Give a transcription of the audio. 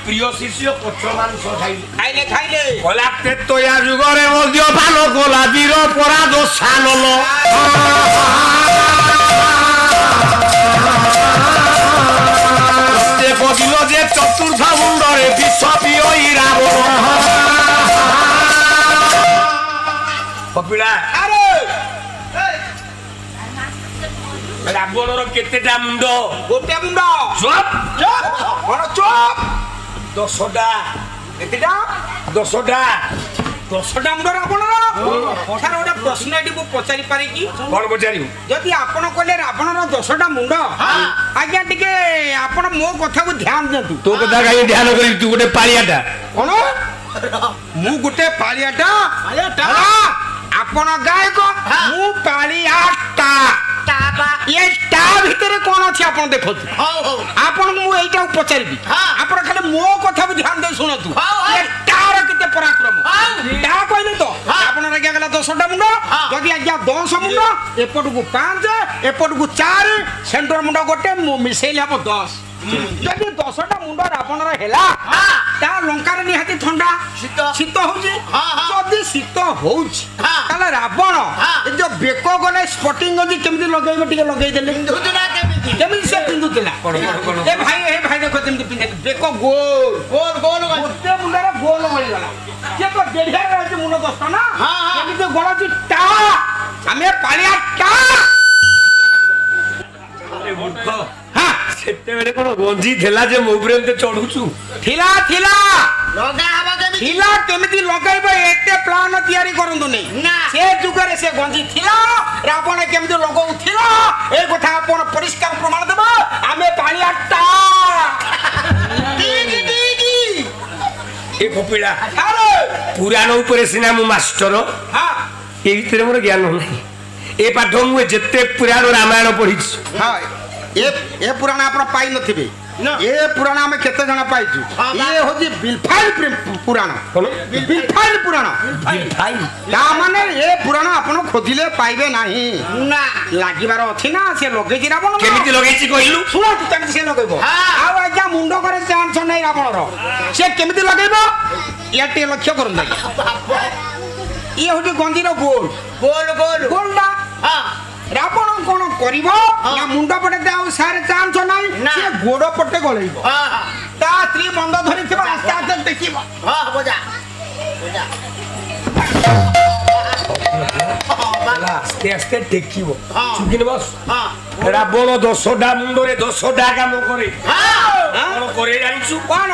प्रिय शिष्य कोच मांस खाइले खाइले कला तेतया जुगरे मध्य पान कला वीर पराद सानल प्रत्येक दिन जे चतुर्थ मुंडरे विष पिई रावण कपिला अरे रावणर केतेटा मुंड गोटे मुंड चुप चुप कोन चुप 10टा केतेटा 10टा मुंड रावणर सार गोटे प्रश्न एटी मु पचारि पारे कि कौन पचारियो जदि आपण कहले रावणर 10टा मुंड आज्ञा टिके आपण मो कथा को ध्यान देतु तो कथा कहीं ध्यान करी तू गोटे पालियाटा कोन मु गोटे पालियाटा आपण गायक मु पालियाटा ये टा भीतर कौन अच्छी आप देखो आपन मु एटा पचारि आपण खाली मो कथा को ध्यान दे सुनतु ये टार केते पराक्रम टा कहले तो आपण आज्ञा गला 10टा मुंड जदि आज्ञा 10 मुंड एपट को 5 एपट को 4 सेंटर मुंड गोटे मिसेल हम 10 जदि 10टा मुंड रावणर हेला ता लंकार निहाती ठंडा शीत होउची जदि शीत होउची ताले रावण ए जो बेको गले स्पॉटिंग गजी केमति लगेबे टिके लगेई देले पिंदुना केमति से पिंदुतिला ए भाई देखो केमति पिंदे बेको गोल गोटे मुंडरा गोल होई गला के तो बेढिया रहती मुंड दस्ता ना केमति गळाची टा हमें पालिया टा अरे मूर्ख सेते बेले कोन गंजी थेला जे मोबरे ते चढुचु थिला लगा हवा थिला केमिति लगाइबो एते प्लान तयारी करंदु नै से जुगरे से गंजी थिला रावण केमिति लगाउ थिला ए कथा आपण परिष्कार प्रमाण देबो आमे पानी आटा टीगी ए कपिला अरे पुराण ऊपर सिना मु मास्टर हां ए भीतर मोर ज्ञान नहीं ए पाठ मु जेते पुराण रामायण पढी हां ए पुराण आपण पाई नथिबे ए पुराण हमें केते जना पाइछु ये होजी बिलफाइल पुराण कोन बिलफाइल पुराण बिलफाइल ता माने ए पुराण आपण खोजिले पाइबे नाही ना लागिबार अछि ना से लगेछि रावण केमिति लगेछि कहिलु सुन तू केमिति से लगेबो आ आज्ञा मुंडो करे चांस नै रावणर से केमिति लगेबो याटे लक्ष्य करन दे ये होजी गंजीर गोलडा हां रावण कोन करिवो ना मुंडा पटे दाउ सारे चांस नै से गोड़ पटे गलेइबो हां ता स्त्री बंद धरि थिबा रास्ता आते देखिबो हां बोजा आस्ते आस्ते टेकिबो चुकिन बस रावण 10टा मुंडरे 10टा काम करे कोन करे जानिछु कोन